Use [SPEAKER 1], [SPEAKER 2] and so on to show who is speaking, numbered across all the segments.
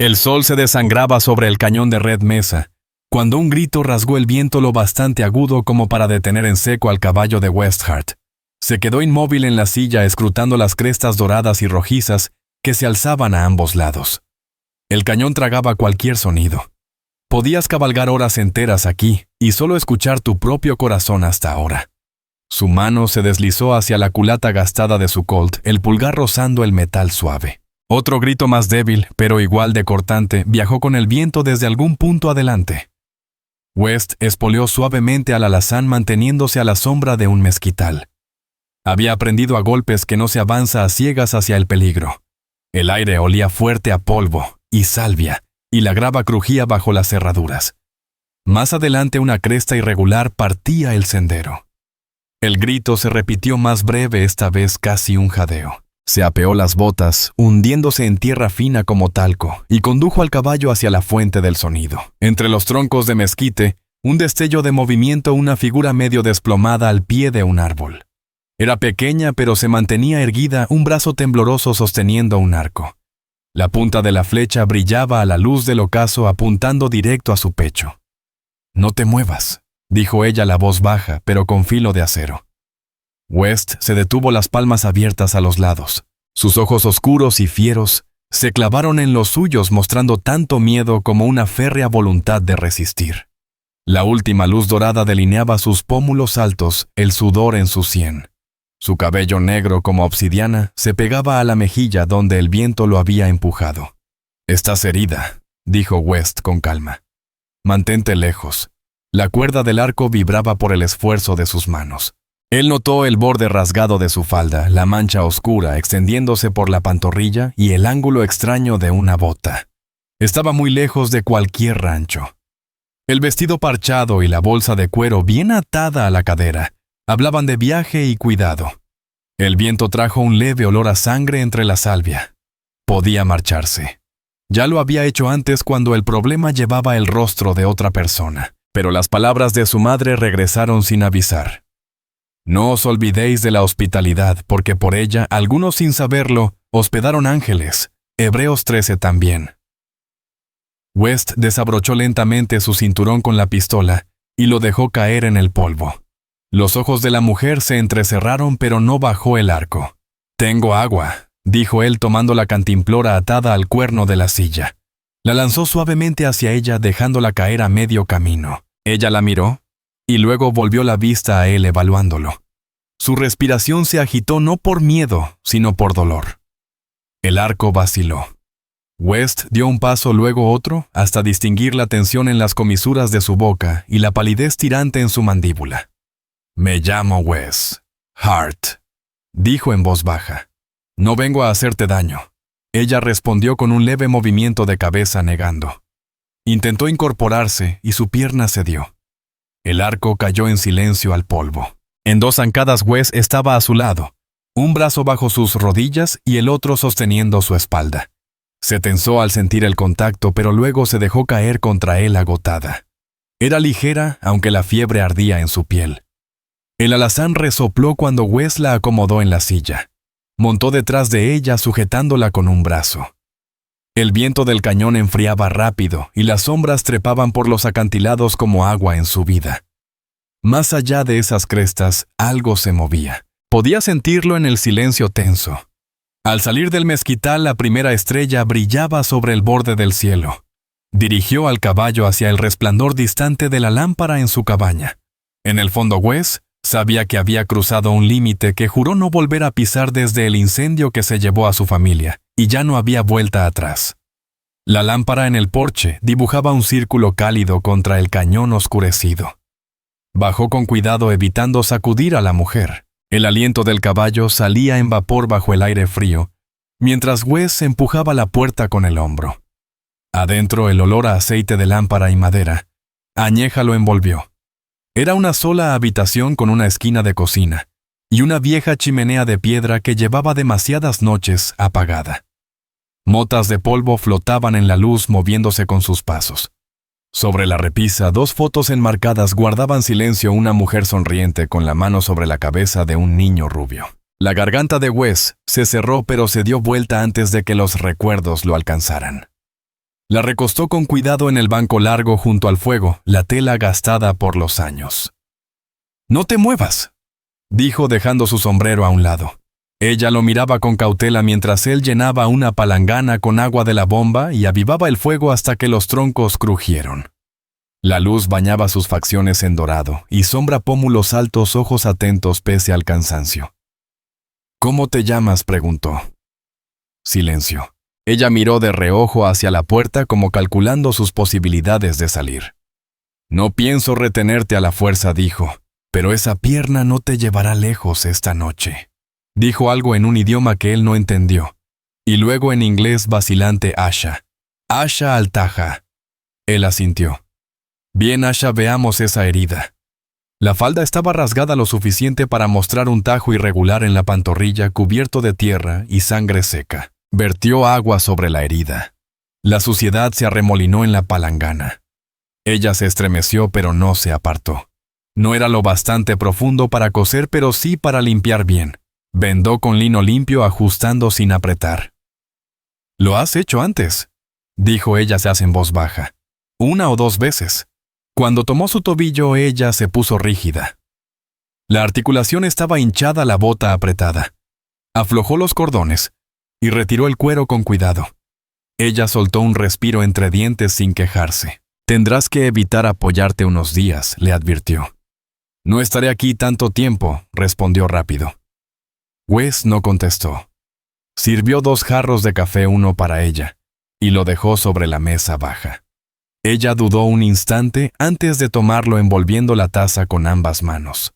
[SPEAKER 1] El sol se desangraba sobre el cañón de Red Mesa, cuando un grito rasgó el viento lo bastante agudo como para detener en seco al caballo de Westhart. Se quedó inmóvil en la silla escrutando las crestas doradas y rojizas que se alzaban a ambos lados. El cañón tragaba cualquier sonido. Podías cabalgar horas enteras aquí y solo escuchar tu propio corazón hasta ahora. Su mano se deslizó hacia la culata gastada de su Colt, el pulgar rozando el metal suave. Otro grito más débil, pero igual de cortante, viajó con el viento desde algún punto adelante. West espoleó suavemente al alazán manteniéndose a la sombra de un mezquital. Había aprendido a golpes que no se avanza a ciegas hacia el peligro. El aire olía fuerte a polvo y salvia, y la grava crujía bajo las cerraduras. Más adelante una cresta irregular partía el sendero. El grito se repitió más breve, esta vez casi un jadeo. Se apeó las botas, hundiéndose en tierra fina como talco, y condujo al caballo hacia la fuente del sonido. Entre los troncos de mezquite, un destello de movimiento, una figura medio desplomada al pie de un árbol. Era pequeña, pero se mantenía erguida, un brazo tembloroso sosteniendo un arco. La punta de la flecha brillaba a la luz del ocaso, apuntando directo a su pecho. «No te muevas», dijo ella, la voz baja, pero con filo de acero. West se detuvo, las palmas abiertas a los lados. Sus ojos oscuros y fieros se clavaron en los suyos, mostrando tanto miedo como una férrea voluntad de resistir. La última luz dorada delineaba sus pómulos altos, el sudor en su sien. Su cabello negro como obsidiana se pegaba a la mejilla donde el viento lo había empujado. «Estás herida», dijo West con calma. «Mantente lejos». La cuerda del arco vibraba por el esfuerzo de sus manos. Él notó el borde rasgado de su falda, la mancha oscura extendiéndose por la pantorrilla y el ángulo extraño de una bota. Estaba muy lejos de cualquier rancho. El vestido parchado y la bolsa de cuero bien atada a la cadera hablaban de viaje y cuidado. El viento trajo un leve olor a sangre entre la salvia. Podía marcharse. Ya lo había hecho antes cuando el problema llevaba el rostro de otra persona, pero las palabras de su madre regresaron sin avisar. «No os olvidéis de la hospitalidad, porque por ella, algunos sin saberlo, hospedaron ángeles». Hebreos 13 también. West desabrochó lentamente su cinturón con la pistola y lo dejó caer en el polvo. Los ojos de la mujer se entrecerraron, pero no bajó el arco. «Tengo agua», dijo él tomando la cantimplora atada al cuerno de la silla. La lanzó suavemente hacia ella, dejándola caer a medio camino. Ella la miró y luego volvió la vista a él, evaluándolo. Su respiración se agitó no por miedo, sino por dolor. El arco vaciló. West dio un paso, luego otro, hasta distinguir la tensión en las comisuras de su boca y la palidez tirante en su mandíbula. «Me llamo Wes Hart», dijo en voz baja. «No vengo a hacerte daño». Ella respondió con un leve movimiento de cabeza, negando. Intentó incorporarse y su pierna cedió. El arco cayó en silencio al polvo. En 2 zancadas Wes estaba a su lado, un brazo bajo sus rodillas y el otro sosteniendo su espalda. Se tensó al sentir el contacto, pero luego se dejó caer contra él agotada. Era ligera, aunque la fiebre ardía en su piel. El alazán resopló cuando Wes la acomodó en la silla. Montó detrás de ella sujetándola con un brazo. El viento del cañón enfriaba rápido y las sombras trepaban por los acantilados como agua en su vida. Más allá de esas crestas, algo se movía. Podía sentirlo en el silencio tenso. Al salir del mezquital, la primera estrella brillaba sobre el borde del cielo. Dirigió al caballo hacia el resplandor distante de la lámpara en su cabaña. En el fondo, Wes sabía que había cruzado un límite que juró no volver a pisar desde el incendio que se llevó a su familia, y ya no había vuelta atrás. La lámpara en el porche dibujaba un círculo cálido contra el cañón oscurecido. Bajó con cuidado, evitando sacudir a la mujer. El aliento del caballo salía en vapor bajo el aire frío, mientras Wes empujaba la puerta con el hombro. Adentro, el olor a aceite de lámpara y madera añeja lo envolvió. Era una sola habitación con una esquina de cocina y una vieja chimenea de piedra que llevaba demasiadas noches apagada. Motas de polvo flotaban en la luz, moviéndose con sus pasos. Sobre la repisa, 2 fotos enmarcadas guardaban silencio, una mujer sonriente con la mano sobre la cabeza de un niño rubio. La garganta de Wes se cerró, pero se dio vuelta antes de que los recuerdos lo alcanzaran. La recostó con cuidado en el banco largo junto al fuego, la tela gastada por los años. «No te muevas», dijo dejando su sombrero a un lado. Ella lo miraba con cautela mientras él llenaba una palangana con agua de la bomba y avivaba el fuego hasta que los troncos crujieron. La luz bañaba sus facciones en dorado y sombra pómulos altos, ojos atentos pese al cansancio. «¿Cómo te llamas?», preguntó. Silencio. Ella miró de reojo hacia la puerta como calculando sus posibilidades de salir. «No pienso retenerte a la fuerza», dijo, «pero esa pierna no te llevará lejos esta noche». Dijo algo en un idioma que él no entendió, y luego en inglés vacilante Asha. «Asha Altaja». Él asintió. «Bien, Asha, veamos esa herida». La falda estaba rasgada lo suficiente para mostrar un tajo irregular en la pantorrilla cubierto de tierra y sangre seca. Vertió agua sobre la herida. La suciedad se arremolinó en la palangana. Ella se estremeció pero no se apartó. No era lo bastante profundo para coser, pero sí para limpiar bien. Vendó con lino limpio ajustando sin apretar. «Lo has hecho antes», dijo ella en voz baja. «1 o 2 veces». Cuando tomó su tobillo, ella se puso rígida. La articulación estaba hinchada, la bota apretada. Aflojó los cordones y retiró el cuero con cuidado. Ella soltó un respiro entre dientes sin quejarse. «Tendrás que evitar apoyarte unos días», le advirtió. «No estaré aquí tanto tiempo», respondió rápido. Wes no contestó. Sirvió 2 jarros de café, uno para ella, y lo dejó sobre la mesa baja. Ella dudó un instante antes de tomarlo, envolviendo la taza con ambas manos.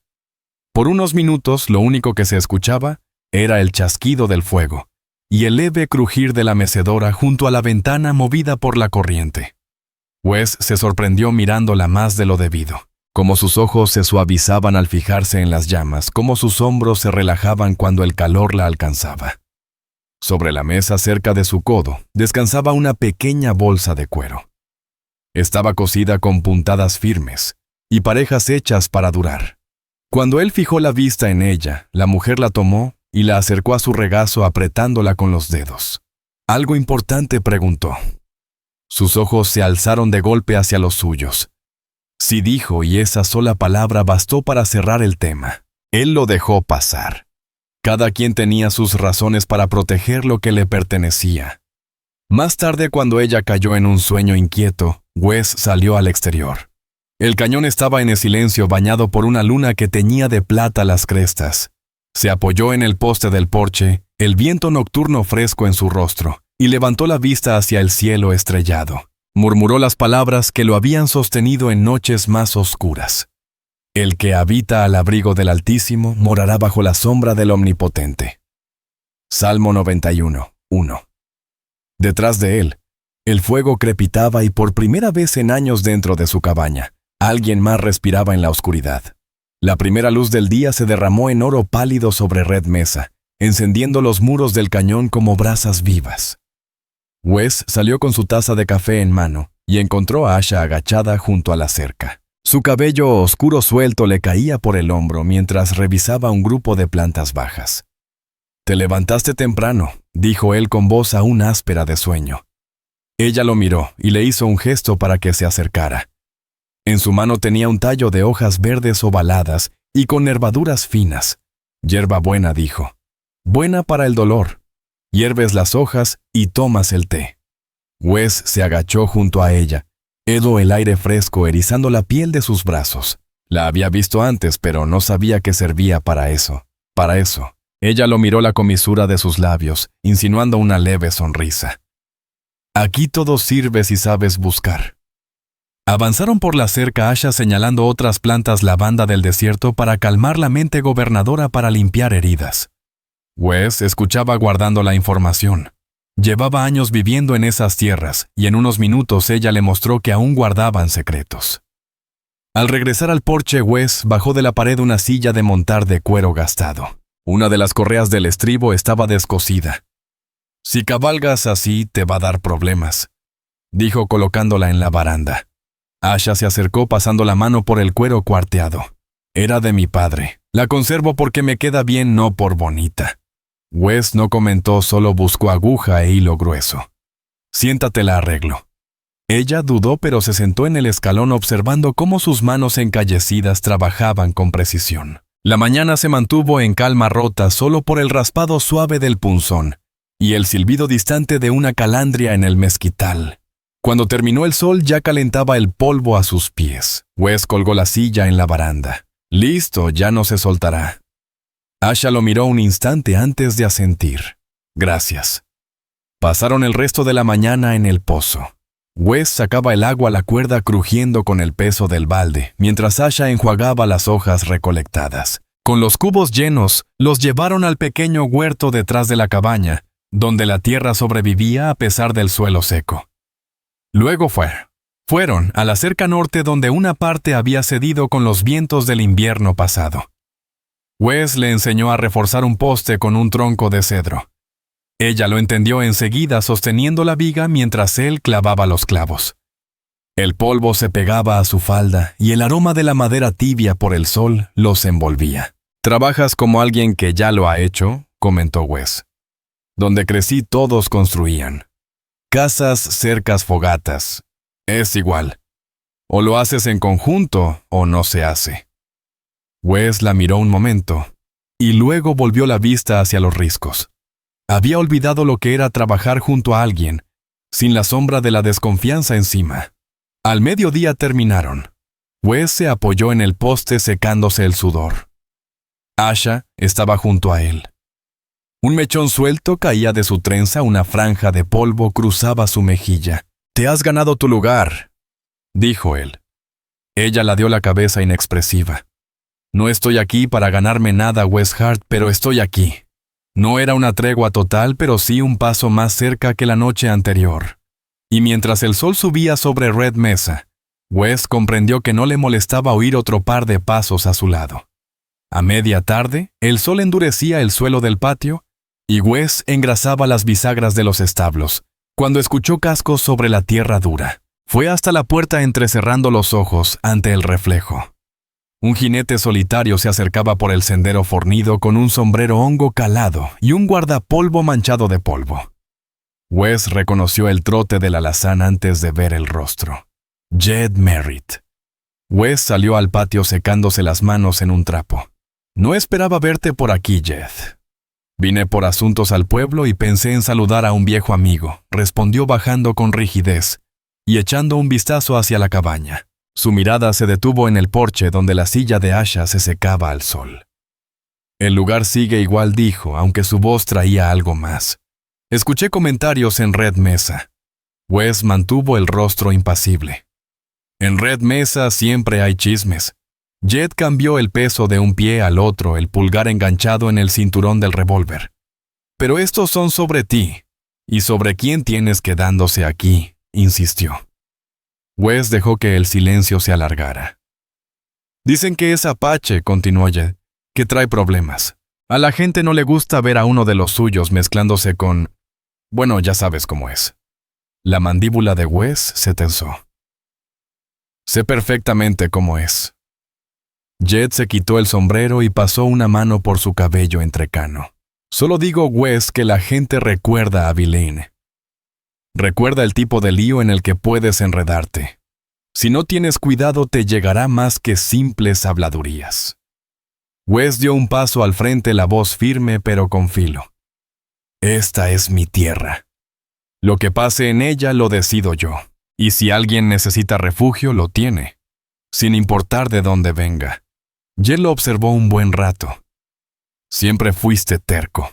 [SPEAKER 1] Por unos minutos lo único que se escuchaba era el chasquido del fuego y el leve crujir de la mecedora junto a la ventana movida por la corriente. Wes se sorprendió mirándola más de lo debido, cómo sus ojos se suavizaban al fijarse en las llamas, cómo sus hombros se relajaban cuando el calor la alcanzaba. Sobre la mesa cerca de su codo descansaba una pequeña bolsa de cuero. Estaba cosida con puntadas firmes y parejas hechas para durar. Cuando él fijó la vista en ella, la mujer la tomó y la acercó a su regazo apretándola con los dedos. «¿Algo importante?», preguntó. Sus ojos se alzaron de golpe hacia los suyos. Sí, dijo, y esa sola palabra bastó para cerrar el tema. Él lo dejó pasar. Cada quien tenía sus razones para proteger lo que le pertenecía. Más tarde, cuando ella cayó en un sueño inquieto, Wes salió al exterior. El cañón estaba en el silencio, bañado por una luna que teñía de plata las crestas. Se apoyó en el poste del porche, el viento nocturno fresco en su rostro, y levantó la vista hacia el cielo estrellado. Murmuró las palabras que lo habían sostenido en noches más oscuras. «El que habita al abrigo del Altísimo morará bajo la sombra del Omnipotente». Salmo 91, 1. Detrás de él, el fuego crepitaba y por primera vez en años dentro de su cabaña, alguien más respiraba en la oscuridad. La primera luz del día se derramó en oro pálido sobre Red Mesa, encendiendo los muros del cañón como brasas vivas. Wes salió con su taza de café en mano y encontró a Asha agachada junto a la cerca. Su cabello oscuro suelto le caía por el hombro mientras revisaba un grupo de plantas bajas. «Te levantaste temprano», dijo él con voz aún áspera de sueño. Ella lo miró y le hizo un gesto para que se acercara. En su mano tenía un tallo de hojas verdes ovaladas y con nervaduras finas. «Hierba buena», dijo. «Buena para el dolor. Hierves las hojas y tomas el té». Wes se agachó junto a ella. Heló el aire fresco erizando la piel de sus brazos. La había visto antes, pero no sabía que servía para eso. Para eso. Ella lo miró la comisura de sus labios, insinuando una leve sonrisa. «Aquí todo sirve si sabes buscar». Avanzaron por la cerca, Asha señalando otras plantas lavanda del desierto para calmar la mente gobernadora para limpiar heridas. Wes escuchaba guardando la información. Llevaba años viviendo en esas tierras, y en unos minutos ella le mostró que aún guardaban secretos. Al regresar al porche, Wes bajó de la pared una silla de montar de cuero gastado. Una de las correas del estribo estaba descosida. «Si cabalgas así, te va a dar problemas», dijo colocándola en la baranda. Asha se acercó pasando la mano por el cuero cuarteado. «Era de mi padre. La conservo porque me queda bien, no por bonita». Wes no comentó, solo buscó aguja e hilo grueso. «Siéntate, la arreglo». Ella dudó, pero se sentó en el escalón observando cómo sus manos encallecidas trabajaban con precisión. La mañana se mantuvo en calma rota solo por el raspado suave del punzón y el silbido distante de una calandria en el mezquital. Cuando terminó el sol ya calentaba el polvo a sus pies. Wes colgó la silla en la baranda. Listo, ya no se soltará. Asha lo miró un instante antes de asentir. Gracias. Pasaron el resto de la mañana en el pozo. Wes sacaba el agua a la cuerda crujiendo con el peso del balde, mientras Asha enjuagaba las hojas recolectadas. Con los cubos llenos, los llevaron al pequeño huerto detrás de la cabaña, donde la tierra sobrevivía a pesar del suelo seco. Luego fueron a la cerca norte donde una parte había cedido con los vientos del invierno pasado. Wes le enseñó a reforzar un poste con un tronco de cedro. Ella lo entendió enseguida sosteniendo la viga mientras él clavaba los clavos. El polvo se pegaba a su falda y el aroma de la madera tibia por el sol los envolvía. «Trabajas como alguien que ya lo ha hecho», comentó Wes. «Donde crecí todos construían. Casas, cercas, fogatas. Es igual. O lo haces en conjunto o no se hace». Wes la miró un momento y luego volvió la vista hacia los riscos. Había olvidado lo que era trabajar junto a alguien, sin la sombra de la desconfianza encima. Al mediodía terminaron. Wes se apoyó en el poste secándose el sudor. Asha estaba junto a él. Un mechón suelto caía de su trenza, una franja de polvo cruzaba su mejilla. «Te has ganado tu lugar», dijo él. Ella la dio la cabeza inexpresiva. «No estoy aquí para ganarme nada, Wes Hart, pero estoy aquí». No era una tregua total, pero sí un paso más cerca que la noche anterior. Y mientras el sol subía sobre Red Mesa, Wes comprendió que no le molestaba oír otro par de pasos a su lado. A media tarde, el sol endurecía el suelo del patio y Wes engrasaba las bisagras de los establos, cuando escuchó cascos sobre la tierra dura. Fue hasta la puerta entrecerrando los ojos ante el reflejo. Un jinete solitario se acercaba por el sendero fornido con un sombrero hongo calado y un guardapolvo manchado de polvo. Wes reconoció el trote del alazán antes de ver el rostro. Jed Merritt. Wes salió al patio secándose las manos en un trapo. «No esperaba verte por aquí, Jed. Vine por asuntos al pueblo y pensé en saludar a un viejo amigo», respondió bajando con rigidez y echando un vistazo hacia la cabaña. Su mirada se detuvo en el porche donde la silla de Asha se secaba al sol. «El lugar sigue igual», dijo, aunque su voz traía algo más. «Escuché comentarios en Red Mesa». Wes mantuvo el rostro impasible. «En Red Mesa siempre hay chismes». Jed cambió el peso de un pie al otro, el pulgar enganchado en el cinturón del revólver. «Pero estos son sobre ti, y sobre quién tienes quedándose aquí», insistió. Wes dejó que el silencio se alargara. «Dicen que es apache», continuó Jed, «que trae problemas. A la gente no le gusta ver a uno de los suyos mezclándose con... Bueno, ya sabes cómo es». La mandíbula de Wes se tensó. «Sé perfectamente cómo es». Jed se quitó el sombrero y pasó una mano por su cabello entrecano. «Solo digo, Wes, que la gente recuerda a Villain. Recuerda el tipo de lío en el que puedes enredarte. Si no tienes cuidado, te llegará más que simples habladurías». Wes dio un paso al frente, la voz firme pero con filo. «Esta es mi tierra. Lo que pase en ella lo decido yo. Y si alguien necesita refugio, lo tiene, sin importar de dónde venga». Jed lo observó un buen rato. «Siempre fuiste terco.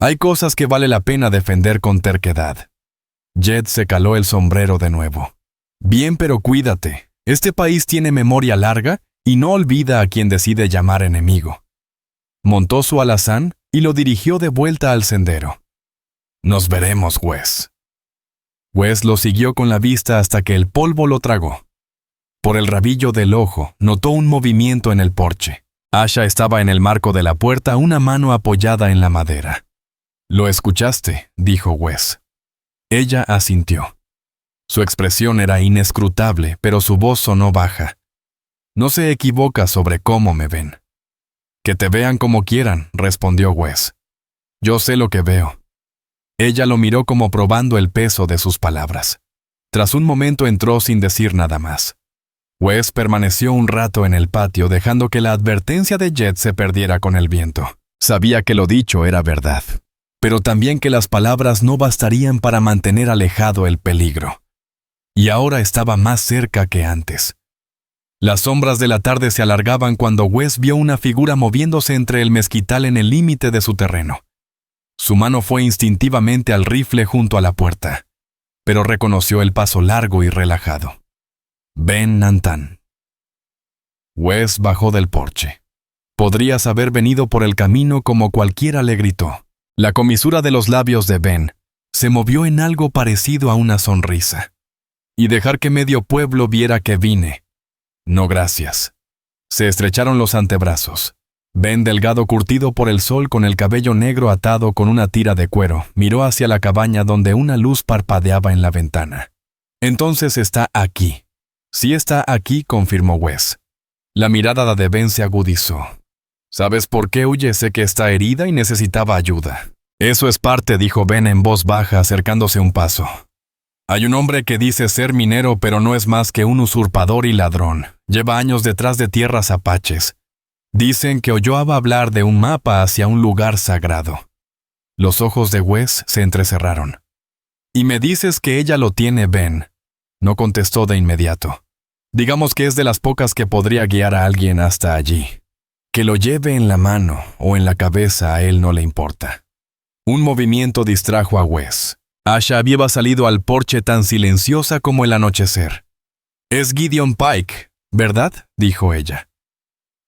[SPEAKER 1] Hay cosas que vale la pena defender con terquedad». Jed se caló el sombrero de nuevo. «Bien, pero cuídate. Este país tiene memoria larga y no olvida a quien decide llamar enemigo». Montó su alazán y lo dirigió de vuelta al sendero. «Nos veremos, Wes». Wes lo siguió con la vista hasta que el polvo lo tragó. Por el rabillo del ojo, notó un movimiento en el porche. Asha estaba en el marco de la puerta, una mano apoyada en la madera. «Lo escuchaste», dijo Wes. Ella asintió. Su expresión era inescrutable, pero su voz sonó baja. «No se equivoca sobre cómo me ven». «Que te vean como quieran», respondió Wes. «Yo sé lo que veo». Ella lo miró como probando el peso de sus palabras. Tras un momento entró sin decir nada más. Wes permaneció un rato en el patio dejando que la advertencia de Jet se perdiera con el viento. Sabía que lo dicho era verdad, pero también que las palabras no bastarían para mantener alejado el peligro. Y ahora estaba más cerca que antes. Las sombras de la tarde se alargaban cuando Wes vio una figura moviéndose entre el mezquital en el límite de su terreno. Su mano fue instintivamente al rifle junto a la puerta, pero reconoció el paso largo y relajado. Ben Nantan. Wes bajó del porche. Podrías haber venido por el camino como cualquiera le gritó. La comisura de los labios de Ben se movió en algo parecido a una sonrisa. Y dejar que medio pueblo viera que vine. No, gracias. Se estrecharon los antebrazos. Ben, delgado curtido por el sol con el cabello negro atado con una tira de cuero, miró hacia la cabaña donde una luz parpadeaba en la ventana. Entonces está aquí. Sí está aquí, confirmó Wes. La mirada de Ben se agudizó. ¿Sabes por qué huye? Sé que está herida y necesitaba ayuda. Eso es parte, dijo Ben en voz baja, acercándose un paso. Hay un hombre que dice ser minero, pero no es más que un usurpador y ladrón. Lleva años detrás de tierras apaches. Dicen que oyó hablar de un mapa hacia un lugar sagrado. Los ojos de Wes se entrecerraron. «Y me dices que ella lo tiene, Ben», no contestó de inmediato. «Digamos que es de las pocas que podría guiar a alguien hasta allí. Que lo lleve en la mano o en la cabeza a él no le importa». Un movimiento distrajo a Wes. Asha había salido al porche tan silenciosa como el anochecer. «Es Gideon Pike, ¿verdad?», dijo ella.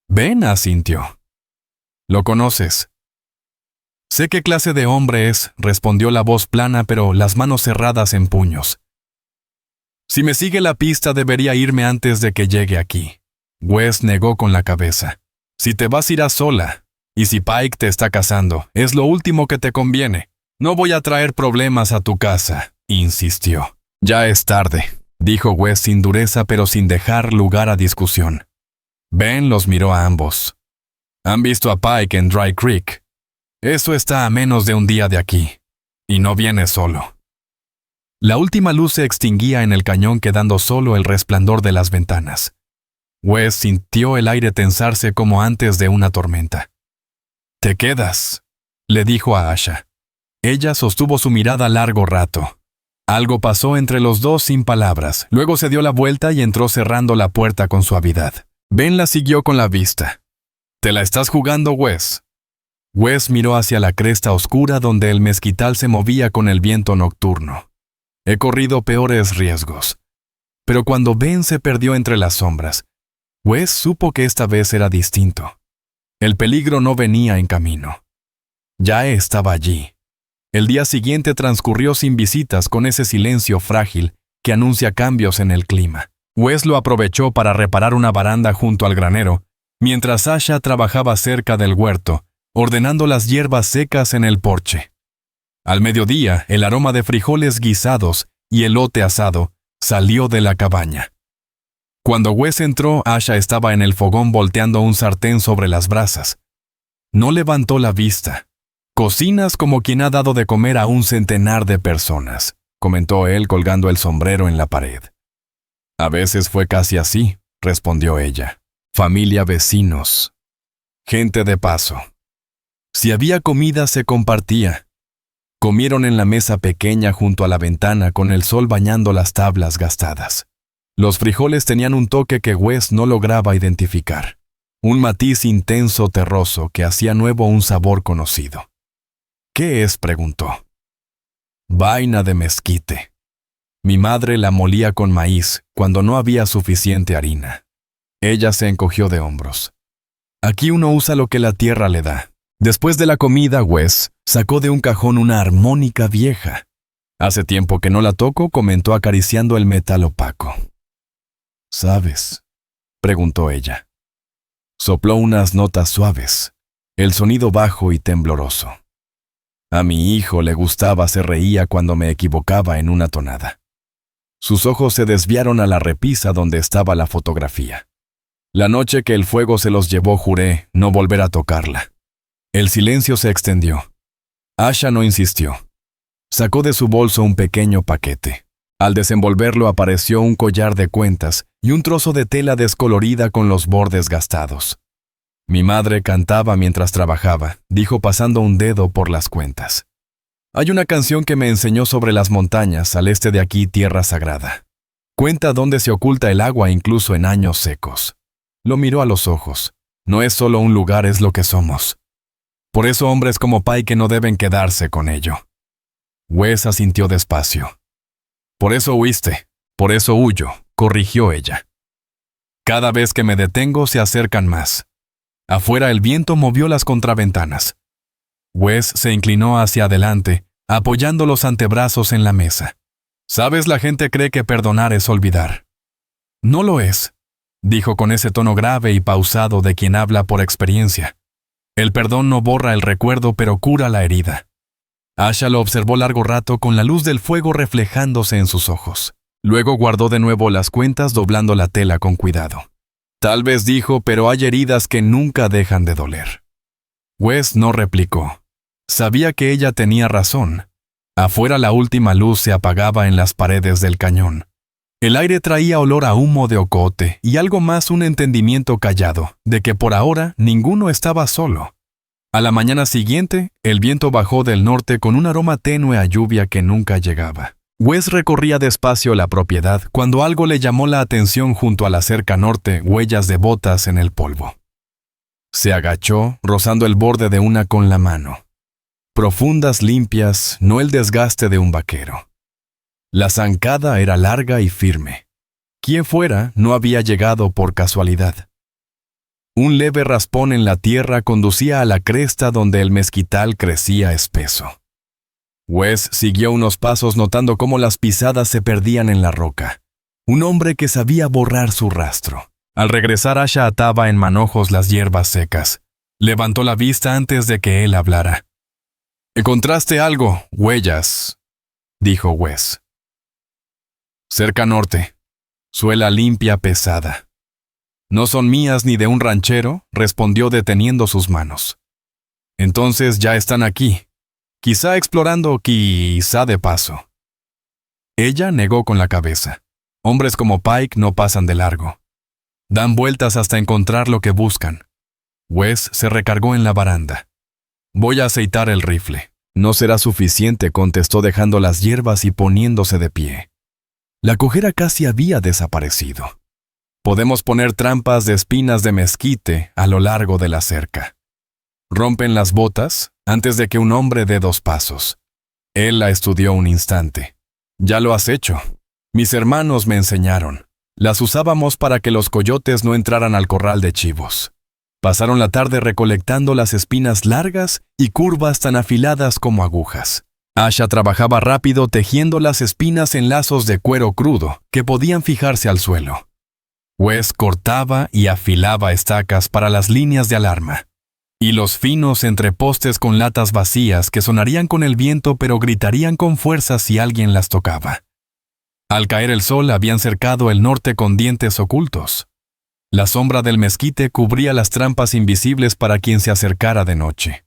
[SPEAKER 1] Ben asintió. «¿Lo conoces?» «Sé qué clase de hombre es», respondió la voz plana pero las manos cerradas en puños. «Si me sigue la pista debería irme antes de que llegue aquí». Wes negó con la cabeza. «Si te vas irás sola, y si Pike te está cazando, es lo último que te conviene. No voy a traer problemas a tu casa», insistió. «Ya es tarde», dijo Wes sin dureza pero sin dejar lugar a discusión. Ben los miró a ambos. «¿Han visto a Pike en Dry Creek? Eso está a menos de un día de aquí. Y no viene solo». La última luz se extinguía en el cañón quedando solo el resplandor de las ventanas. Wes sintió el aire tensarse como antes de una tormenta. «¿Te quedas?», le dijo a Asha. Ella sostuvo su mirada largo rato. Algo pasó entre los dos sin palabras. Luego se dio la vuelta y entró cerrando la puerta con suavidad. Ben la siguió con la vista. «¿Te la estás jugando, Wes?» Wes miró hacia la cresta oscura donde el mezquital se movía con el viento nocturno. «He corrido peores riesgos». Pero cuando Ben se perdió entre las sombras, Wes supo que esta vez era distinto. El peligro no venía en camino. Ya estaba allí. El día siguiente transcurrió sin visitas con ese silencio frágil que anuncia cambios en el clima. Wes lo aprovechó para reparar una baranda junto al granero, mientras Asha trabajaba cerca del huerto, ordenando las hierbas secas en el porche. Al mediodía, el aroma de frijoles guisados y elote asado salió de la cabaña. Cuando Wes entró, Asha estaba en el fogón volteando un sartén sobre las brasas. No levantó la vista. «Cocinas como quien ha dado de comer a un centenar de personas», comentó él colgando el sombrero en la pared. «A veces fue casi así», respondió ella. «Familia, vecinos. Gente de paso. Si había comida se compartía». Comieron en la mesa pequeña junto a la ventana con el sol bañando las tablas gastadas. Los frijoles tenían un toque que Wes no lograba identificar. Un matiz intenso terroso que hacía nuevo un sabor conocido. «¿Qué es?», preguntó. «Vaina de mezquite. Mi madre la molía con maíz cuando no había suficiente harina». Ella se encogió de hombros. «Aquí uno usa lo que la tierra le da». Después de la comida, Wes sacó de un cajón una armónica vieja. «Hace tiempo que no la toco», comentó acariciando el metal opaco. «¿Sabes?», preguntó ella. Sopló unas notas suaves, el sonido bajo y tembloroso. «A mi hijo le gustaba, se reía cuando me equivocaba en una tonada». Sus ojos se desviaron a la repisa donde estaba la fotografía. «La noche que el fuego se los llevó juré no volver a tocarla». El silencio se extendió. Asha no insistió. Sacó de su bolso un pequeño paquete. Al desenvolverlo apareció un collar de cuentas y un trozo de tela descolorida con los bordes gastados. Mi madre cantaba mientras trabajaba, dijo pasando un dedo por las cuentas. Hay una canción que me enseñó sobre las montañas al este de aquí, tierra sagrada. Cuenta dónde se oculta el agua incluso en años secos. Lo miró a los ojos. No es solo un lugar, es lo que somos. Por eso hombres como Pike no deben quedarse con ello. Wes asintió despacio. Por eso huiste, por eso huyo, corrigió ella. Cada vez que me detengo se acercan más. Afuera el viento movió las contraventanas. Wes se inclinó hacia adelante, apoyando los antebrazos en la mesa. ¿Sabes? La gente cree que perdonar es olvidar. No lo es, dijo con ese tono grave y pausado de quien habla por experiencia. El perdón no borra el recuerdo, pero cura la herida. Asha lo observó largo rato con la luz del fuego reflejándose en sus ojos. Luego guardó de nuevo las cuentas doblando la tela con cuidado. Tal vez dijo, pero hay heridas que nunca dejan de doler. Wes no replicó. Sabía que ella tenía razón. Afuera la última luz se apagaba en las paredes del cañón. El aire traía olor a humo de ocote y algo más, un entendimiento callado de que por ahora ninguno estaba solo. A la mañana siguiente, el viento bajó del norte con un aroma tenue a lluvia que nunca llegaba. Wes recorría despacio la propiedad cuando algo le llamó la atención junto a la cerca norte, huellas de botas en el polvo. Se agachó, rozando el borde de una con la mano. Profundas, limpias, no el desgaste de un vaquero. La zancada era larga y firme. Quien fuera no había llegado por casualidad. Un leve raspón en la tierra conducía a la cresta donde el mezquital crecía espeso. Wes siguió unos pasos notando cómo las pisadas se perdían en la roca. Un hombre que sabía borrar su rastro. Al regresar, Asha ataba en manojos las hierbas secas. Levantó la vista antes de que él hablara. «¿Encontraste algo? Huellas», dijo Wes. «Cerca norte. Suela limpia pesada». «No son mías ni de un ranchero», respondió deteniendo sus manos. «Entonces ya están aquí. Quizá explorando, quizá de paso». Ella negó con la cabeza. Hombres como Pike no pasan de largo. Dan vueltas hasta encontrar lo que buscan. Wes se recargó en la baranda. «Voy a aceitar el rifle». «No será suficiente», contestó dejando las hierbas y poniéndose de pie. La cojera casi había desaparecido. «Podemos poner trampas de espinas de mezquite a lo largo de la cerca. Rompen las botas antes de que un hombre dé 2 pasos». Él la estudió un instante. «Ya lo has hecho. Mis hermanos me enseñaron. Las usábamos para que los coyotes no entraran al corral de chivos». Pasaron la tarde recolectando las espinas largas y curvas tan afiladas como agujas. Asha trabajaba rápido tejiendo las espinas en lazos de cuero crudo que podían fijarse al suelo. Wes cortaba y afilaba estacas para las líneas de alarma. Hilos finos entre postes con latas vacías que sonarían con el viento pero gritarían con fuerza si alguien las tocaba. Al caer el sol habían cercado el norte con dientes ocultos. La sombra del mezquite cubría las trampas invisibles para quien se acercara de noche.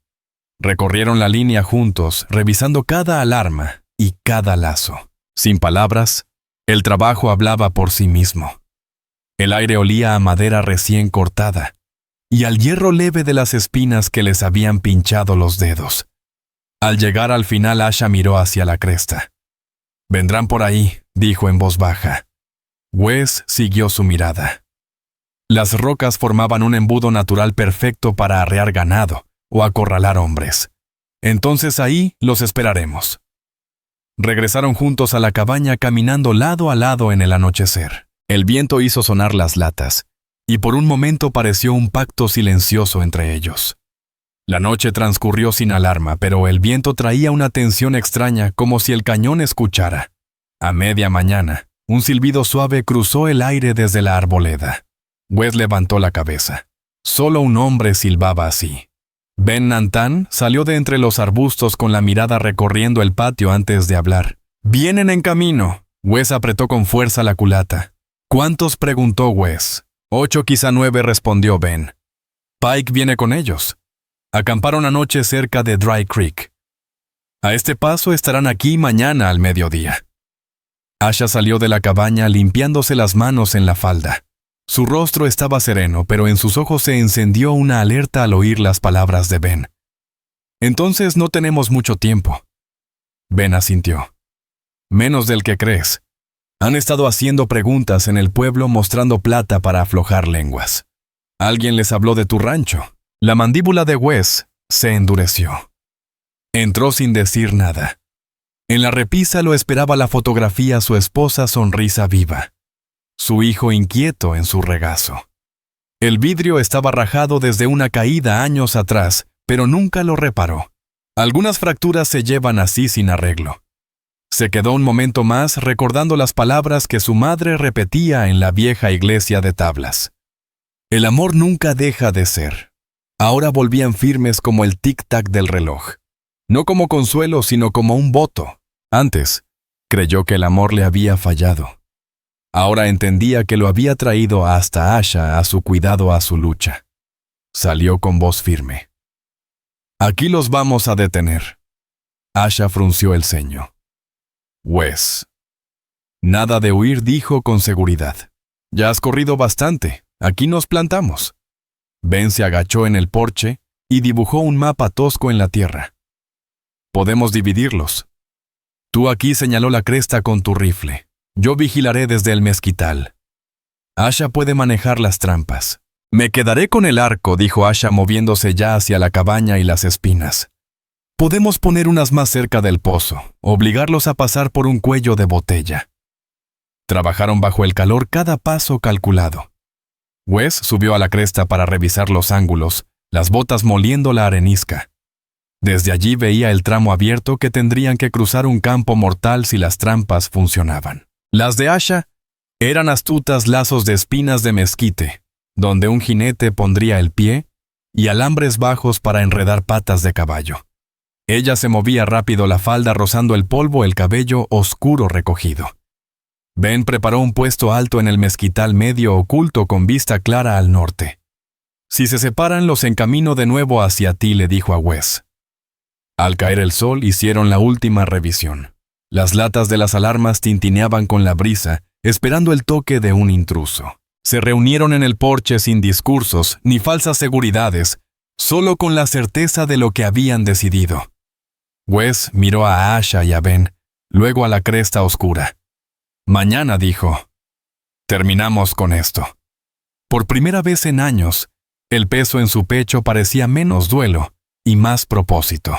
[SPEAKER 1] Recorrieron la línea juntos, revisando cada alarma y cada lazo. Sin palabras, el trabajo hablaba por sí mismo. El aire olía a madera recién cortada y al hierro leve de las espinas que les habían pinchado los dedos. Al llegar al final, Asha miró hacia la cresta. «Vendrán por ahí», dijo en voz baja. Wes siguió su mirada. Las rocas formaban un embudo natural perfecto para arrear ganado o acorralar hombres. Entonces ahí los esperaremos. Regresaron juntos a la cabaña caminando lado a lado en el anochecer. El viento hizo sonar las latas, y por un momento pareció un pacto silencioso entre ellos. La noche transcurrió sin alarma, pero el viento traía una tensión extraña como si el cañón escuchara. A media mañana, un silbido suave cruzó el aire desde la arboleda. Wes levantó la cabeza. Solo un hombre silbaba así. Ben Nantan salió de entre los arbustos con la mirada recorriendo el patio antes de hablar. «¡Vienen en camino!» Wes apretó con fuerza la culata. «¿Cuántos?», preguntó Wes. 8, quizá 9, respondió Ben. «Pike viene con ellos». Acamparon anoche cerca de Dry Creek. «A este paso estarán aquí mañana al mediodía». Asha salió de la cabaña limpiándose las manos en la falda. Su rostro estaba sereno, pero en sus ojos se encendió una alerta al oír las palabras de Ben. «Entonces no tenemos mucho tiempo». Ben asintió. «Menos del que crees. Han estado haciendo preguntas en el pueblo mostrando plata para aflojar lenguas. Alguien les habló de tu rancho». La mandíbula de Wes se endureció. Entró sin decir nada. En la repisa lo esperaba la fotografía su esposa sonrisa viva. Su hijo inquieto en su regazo. El vidrio estaba rajado desde una caída años atrás, pero nunca lo reparó. Algunas fracturas se llevan así sin arreglo. Se quedó un momento más recordando las palabras que su madre repetía en la vieja iglesia de tablas. El amor nunca deja de ser. Ahora volvían firmes como el tic-tac del reloj. No como consuelo, sino como un voto. Antes, creyó que el amor le había fallado. Ahora entendía que lo había traído hasta Asha a su cuidado, a su lucha. Salió con voz firme. «Aquí los vamos a detener». Asha frunció el ceño. «Wes». «Nada de huir», dijo con seguridad. «Ya has corrido bastante. Aquí nos plantamos». Ben se agachó en el porche y dibujó un mapa tosco en la tierra. «Podemos dividirlos. Tú aquí», señaló la cresta con tu rifle. «Yo vigilaré desde el mezquital. Asha puede manejar las trampas». «Me quedaré con el arco», dijo Asha moviéndose ya hacia la cabaña y las espinas. «Podemos poner unas más cerca del pozo, obligarlos a pasar por un cuello de botella». Trabajaron bajo el calor, cada paso calculado. Wes subió a la cresta para revisar los ángulos, las botas moliendo la arenisca. Desde allí veía el tramo abierto que tendrían que cruzar un campo mortal si las trampas funcionaban. Las de Asha eran astutas lazos de espinas de mezquite, donde un jinete pondría el pie, y alambres bajos para enredar patas de caballo. Ella se movía rápido, la falda rozando el polvo, el cabello oscuro recogido. Ben preparó un puesto alto en el mezquital medio oculto con vista clara al norte. «Si se separan, los encamino de nuevo hacia ti», le dijo a Wes. Al caer el sol hicieron la última revisión. Las latas de las alarmas tintineaban con la brisa, esperando el toque de un intruso. Se reunieron en el porche sin discursos ni falsas seguridades, solo con la certeza de lo que habían decidido. Wes miró a Asha y a Ben, luego a la cresta oscura. «Mañana», dijo, «terminamos con esto». Por primera vez en años, el peso en su pecho parecía menos duelo y más propósito.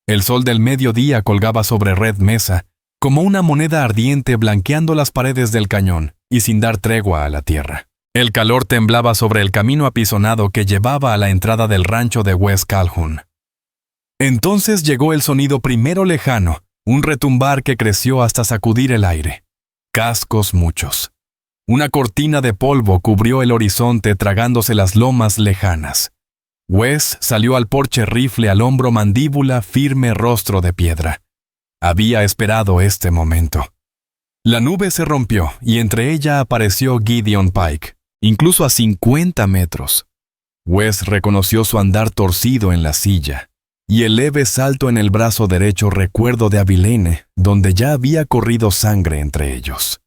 [SPEAKER 1] El sol del mediodía colgaba sobre Red Mesa, como una moneda ardiente blanqueando las paredes del cañón y sin dar tregua a la tierra. El calor temblaba sobre el camino apisonado que llevaba a la entrada del rancho de West Calhoun. Entonces llegó el sonido primero lejano, un retumbar que creció hasta sacudir el aire. Cascos muchos. Una cortina de polvo cubrió el horizonte tragándose las lomas lejanas. Wes salió al porche, rifle al hombro, mandíbula firme, rostro de piedra. Había esperado este momento. La nube se rompió y entre ella apareció Gideon Pike, incluso a 50 metros. Wes reconoció su andar torcido en la silla y el leve salto en el brazo derecho, recuerdo de Abilene, donde ya había corrido sangre entre ellos.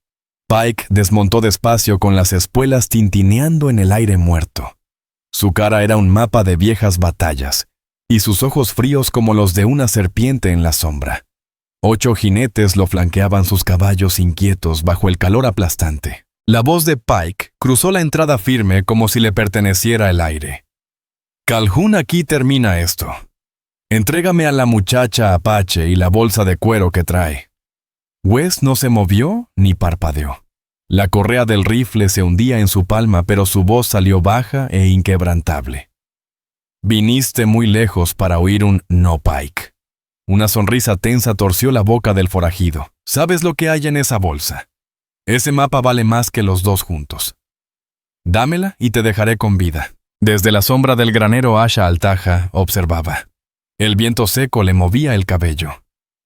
[SPEAKER 1] Pike desmontó despacio con las espuelas tintineando en el aire muerto. Su cara era un mapa de viejas batallas, y sus ojos fríos como los de una serpiente en la sombra. 8 jinetes lo flanqueaban, sus caballos inquietos bajo el calor aplastante. La voz de Pike cruzó la entrada firme como si le perteneciera el aire. «Calhoun, aquí termina esto. Entrégame a la muchacha Apache y la bolsa de cuero que trae». Wes no se movió ni parpadeó. La correa del rifle se hundía en su palma, pero su voz salió baja e inquebrantable. «Viniste muy lejos para oír un no, Pike». Una sonrisa tensa torció la boca del forajido. «¿Sabes lo que hay en esa bolsa? Ese mapa vale más que los dos juntos. Dámela y te dejaré con vida». Desde la sombra del granero, Asha Altaja observaba. El viento seco le movía el cabello.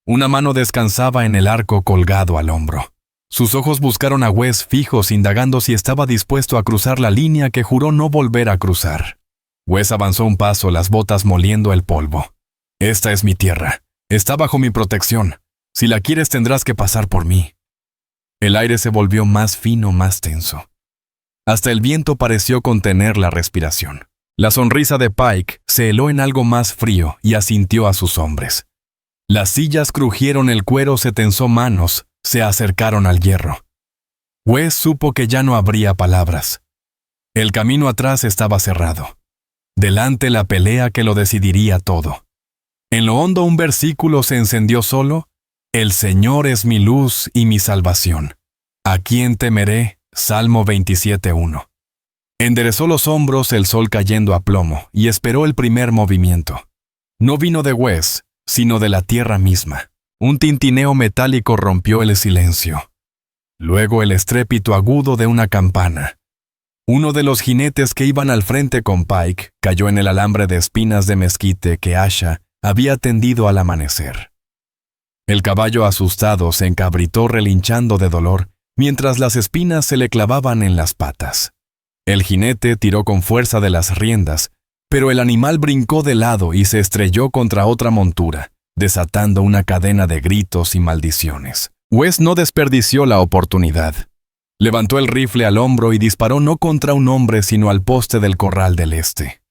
[SPEAKER 1] Una mano descansaba en el arco colgado al hombro. Sus ojos buscaron a Wes fijos, indagando si estaba dispuesto a cruzar la línea que juró no volver a cruzar. Wes avanzó un paso, las botas moliendo el polvo. «Esta es mi tierra. Está bajo mi protección. Si la quieres tendrás que pasar por mí». El aire se volvió más fino, más tenso. Hasta el viento pareció contener la respiración. La sonrisa de Pike se heló en algo más frío y asintió a sus hombres. Las sillas crujieron, el cuero se tensó, manos se acercaron al hierro. Wes supo que ya no habría palabras. El camino atrás estaba cerrado. Delante la pelea que lo decidiría todo. En lo hondo un versículo se encendió solo: El Señor es mi luz y mi salvación. ¿A quién temeré? Salmo 27:1. Enderezó los hombros, el sol cayendo a plomo, y esperó el primer movimiento. No vino de Wes, sino de la tierra misma. Un tintineo metálico rompió el silencio. Luego el estrépito agudo de una campana. Uno de los jinetes que iban al frente con Pike cayó en el alambre de espinas de mezquite que Asha había tendido al amanecer. El caballo asustado se encabritó relinchando de dolor, mientras las espinas se le clavaban en las patas. El jinete tiró con fuerza de las riendas, pero el animal brincó de lado y se estrelló contra otra montura, desatando una cadena de gritos y maldiciones. Wes no desperdició la oportunidad. Levantó el rifle al hombro y disparó no contra un hombre, sino al poste del corral del este.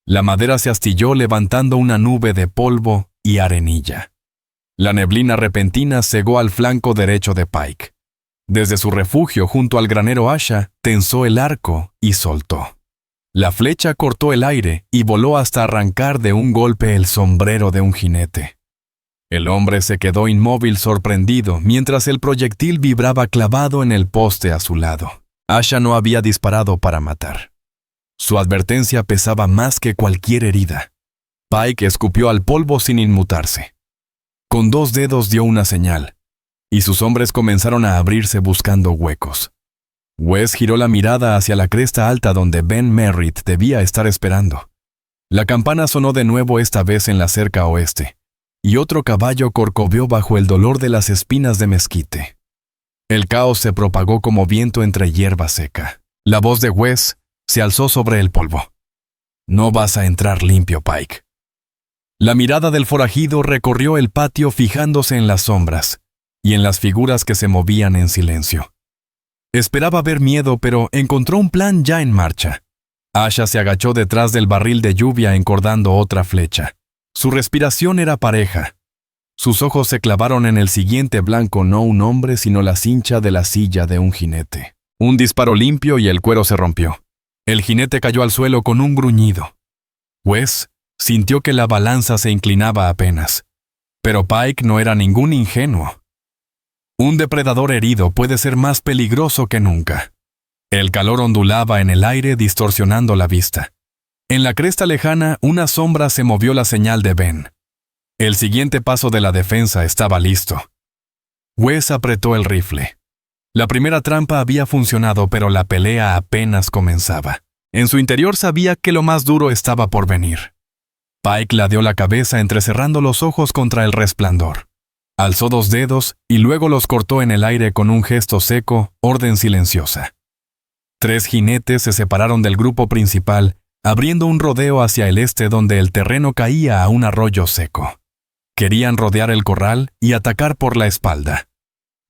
[SPEAKER 1] La madera se astilló levantando una nube de polvo y arenilla. La neblina repentina cegó al flanco derecho de Pike. Desde su refugio junto al granero Asha, tensó el arco y soltó. La flecha cortó el aire y voló hasta arrancar de un golpe el sombrero de un jinete. El hombre se quedó inmóvil, sorprendido, mientras el proyectil vibraba clavado en el poste a su lado. Asha no había disparado para matar. Su advertencia pesaba más que cualquier herida. Pike escupió al polvo sin inmutarse. Con 2 dedos dio una señal, y sus hombres comenzaron a abrirse buscando huecos. Wes giró la mirada hacia la cresta alta donde Ben Merritt debía estar esperando. La campana sonó de nuevo, esta vez en la cerca oeste, y otro caballo corcoveó bajo el dolor de las espinas de mezquite. El caos se propagó como viento entre hierba seca. La voz de Wes se alzó sobre el polvo. «No vas a entrar limpio, Pike». La mirada del forajido recorrió el patio fijándose en las sombras y en las figuras que se movían en silencio. Esperaba ver miedo, pero encontró un plan ya en marcha. Asha se agachó detrás del barril de lluvia encordando otra flecha. Su respiración era pareja. Sus ojos se clavaron en el siguiente blanco, no un hombre, sino la cincha de la silla de un jinete. Un disparo limpio y el cuero se rompió. El jinete cayó al suelo con un gruñido. Wes sintió que la balanza se inclinaba apenas. Pero Pike no era ningún ingenuo. Un depredador herido puede ser más peligroso que nunca. El calor ondulaba en el aire, distorsionando la vista. En la cresta lejana, una sombra se movió, la señal de Ben. El siguiente paso de la defensa estaba listo. Wes apretó el rifle. La primera trampa había funcionado, pero la pelea apenas comenzaba. En su interior sabía que lo más duro estaba por venir. Pike ladeó la cabeza entrecerrando los ojos contra el resplandor. Alzó 2 dedos y luego los cortó en el aire con un gesto seco, orden silenciosa. 3 jinetes se separaron del grupo principal, abriendo un rodeo hacia el este donde el terreno caía a un arroyo seco. Querían rodear el corral y atacar por la espalda.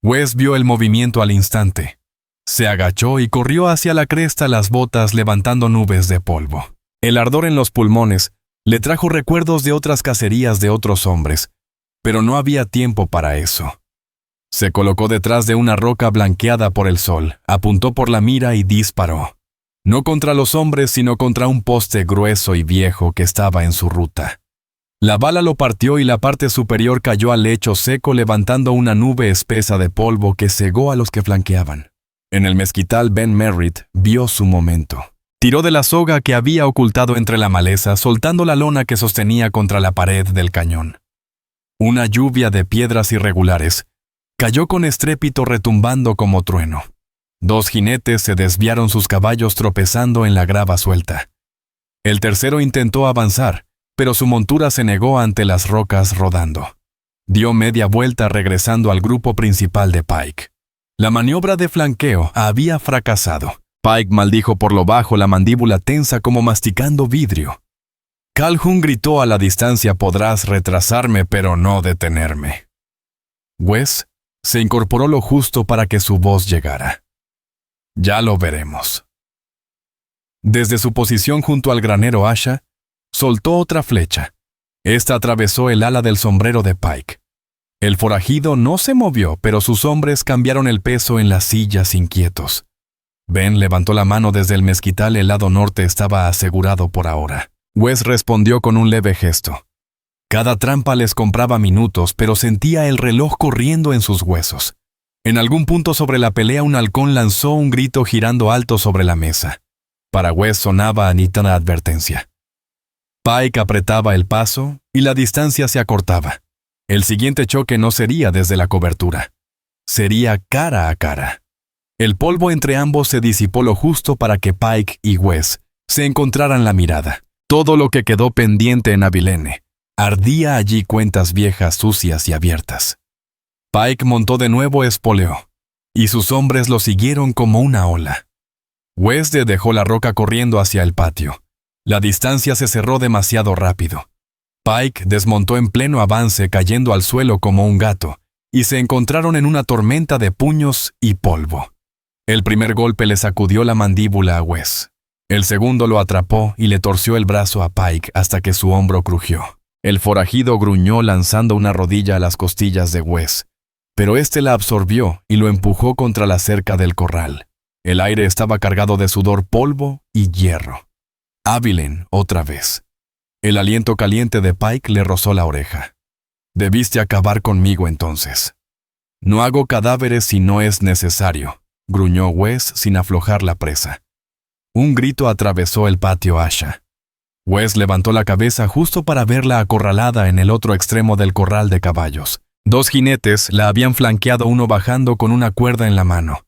[SPEAKER 1] Wes vio el movimiento al instante. Se agachó y corrió hacia la cresta, las botas levantando nubes de polvo. El ardor en los pulmones le trajo recuerdos de otras cacerías de otros hombres, pero no había tiempo para eso. Se colocó detrás de una roca blanqueada por el sol, apuntó por la mira y disparó. No contra los hombres, sino contra un poste grueso y viejo que estaba en su ruta. La bala lo partió y la parte superior cayó al lecho seco, levantando una nube espesa de polvo que cegó a los que flanqueaban. En el mezquital, Ben Merritt vio su momento. Tiró de la soga que había ocultado entre la maleza, soltando la lona que sostenía contra la pared del cañón. Una lluvia de piedras irregulares cayó con estrépito, retumbando como trueno. 2 jinetes se desviaron, sus caballos tropezando en la grava suelta. El tercero intentó avanzar, pero su montura se negó ante las rocas rodando. Dio media vuelta regresando al grupo principal de Pike. La maniobra de flanqueo había fracasado. Pike maldijo por lo bajo, la mandíbula tensa como masticando vidrio. Calhoun gritó a la distancia: «Podrás retrasarme, pero no detenerme». Wes Se incorporó lo justo para que su voz llegara. Ya lo veremos. Desde su posición junto al granero Asha, soltó otra flecha. Esta atravesó el ala del sombrero de Pike. El forajido no se movió, pero sus hombres cambiaron el peso en las sillas inquietos. Ben levantó la mano desde el mezquital. El lado norte estaba asegurado por ahora. Wes respondió con un leve gesto. Cada trampa les compraba minutos, pero sentía el reloj corriendo en sus huesos. En algún punto sobre la pelea un halcón lanzó un grito girando alto sobre la mesa. Para Wes sonaba a nítida advertencia. Pike apretaba el paso y la distancia se acortaba. El siguiente choque no sería desde la cobertura. Sería cara a cara. El polvo entre ambos se disipó lo justo para que Pike y Wes se encontraran la mirada. Todo lo que quedó pendiente en Abilene. Ardía allí cuentas viejas, sucias y abiertas. Pike montó de nuevo espoleo, y sus hombres lo siguieron como una ola. Wesde dejó la roca corriendo hacia el patio. La distancia se cerró demasiado rápido. Pike desmontó en pleno avance, cayendo al suelo como un gato, y se encontraron en una tormenta de puños y polvo. El primer golpe le sacudió la mandíbula a Wes. El segundo lo atrapó y le torció el brazo a Pike hasta que su hombro crujió. El forajido gruñó lanzando una rodilla a las costillas de Wes, pero éste la absorbió y lo empujó contra la cerca del corral. El aire estaba cargado de sudor, polvo y hierro. Abilene, otra vez. El aliento caliente de Pike le rozó la oreja. Debiste acabar conmigo entonces. No hago cadáveres si no es necesario, gruñó Wes sin aflojar la presa. Un grito atravesó el patio Asha. Wes levantó la cabeza justo para verla acorralada en el otro extremo del corral de caballos. Dos jinetes la habían flanqueado, uno bajando con una cuerda en la mano.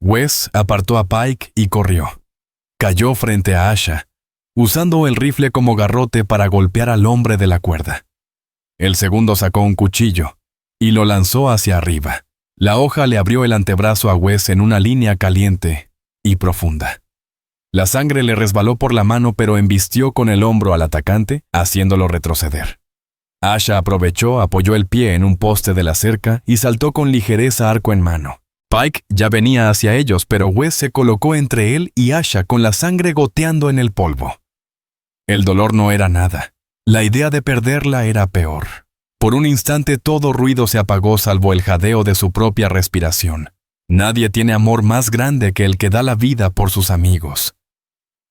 [SPEAKER 1] Wes apartó a Pike y corrió. Cayó frente a Asha, usando el rifle como garrote para golpear al hombre de la cuerda. El segundo sacó un cuchillo y lo lanzó hacia arriba. La hoja le abrió el antebrazo a Wes en una línea caliente y profunda. La sangre le resbaló por la mano, pero embistió con el hombro al atacante, haciéndolo retroceder. Asha aprovechó, apoyó el pie en un poste de la cerca y saltó con ligereza arco en mano. Pike ya venía hacia ellos, pero Wes se colocó entre él y Asha con la sangre goteando en el polvo. El dolor no era nada. La idea de perderla era peor. Por un instante todo ruido se apagó salvo el jadeo de su propia respiración. Nadie tiene amor más grande que el que da la vida por sus amigos.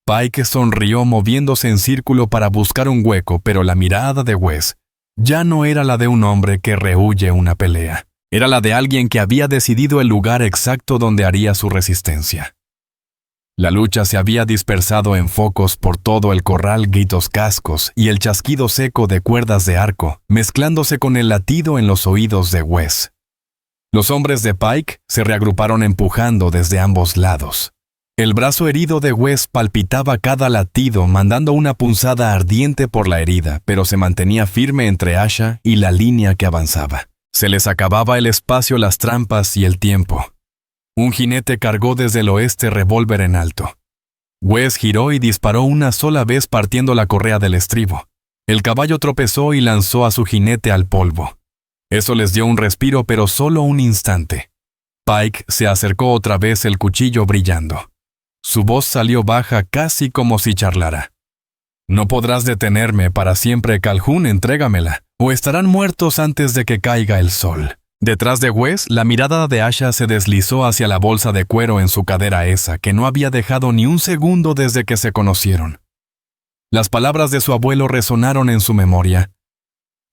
[SPEAKER 1] Pike sonrió moviéndose en círculo para buscar un hueco, pero la mirada de Wes ya no era la de un hombre que rehúye una pelea. Era la de alguien que había decidido el lugar exacto donde haría su resistencia. La lucha se había dispersado en focos por todo el corral, gritos, cascos y el chasquido seco de cuerdas de arco, mezclándose con el latido en los oídos de Wes. Los hombres de Pike se reagruparon empujando desde ambos lados. El brazo herido de Wes palpitaba cada latido, mandando una punzada ardiente por la herida, pero se mantenía firme entre Asha y la línea que avanzaba. Se les acababa el espacio, las trampas y el tiempo. Un jinete cargó desde el oeste, revólver en alto. Wes giró y disparó una sola vez partiendo la correa del estribo. El caballo tropezó y lanzó a su jinete al polvo. Eso les dio un respiro, pero solo un instante. Pike se acercó otra vez, el cuchillo brillando. Su voz salió baja, casi como si charlara. No podrás detenerme para siempre, Calhoun, entrégamela, o estarán muertos antes de que caiga el sol. Detrás de Wes, la mirada de Asha se deslizó hacia la bolsa de cuero en su cadera, esa que no había dejado ni un segundo desde que se conocieron. Las palabras de su abuelo resonaron en su memoria.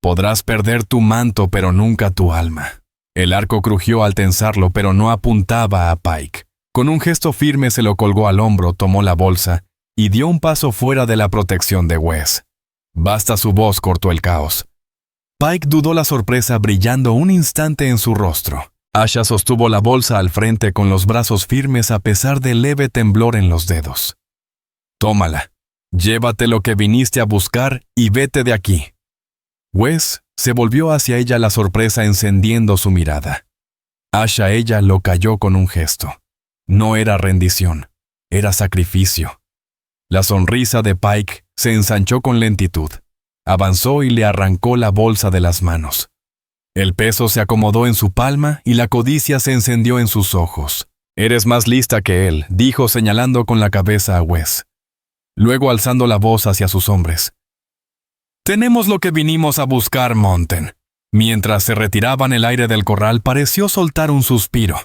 [SPEAKER 1] Podrás perder tu manto, pero nunca tu alma. El arco crujió al tensarlo, pero no apuntaba a Pike. Con un gesto firme se lo colgó al hombro, tomó la bolsa y dio un paso fuera de la protección de Wes. Basta, su voz cortó el caos. Pike dudó, la sorpresa brillando un instante en su rostro. Asha sostuvo la bolsa al frente con los brazos firmes a pesar del leve temblor en los dedos. Tómala, llévate lo que viniste a buscar y vete de aquí. Wes se volvió hacia ella, la sorpresa encendiendo su mirada. Asha, ella lo calló con un gesto. No era rendición, era sacrificio. La sonrisa de Pike se ensanchó con lentitud. Avanzó y le arrancó la bolsa de las manos. El peso se acomodó en su palma y la codicia se encendió en sus ojos. «Eres más lista que él», dijo señalando con la cabeza a Wes. Luego alzando la voz hacia sus hombres. «Tenemos lo que vinimos a buscar, Monten». Mientras se retiraban, el aire del corral pareció soltar un suspiro.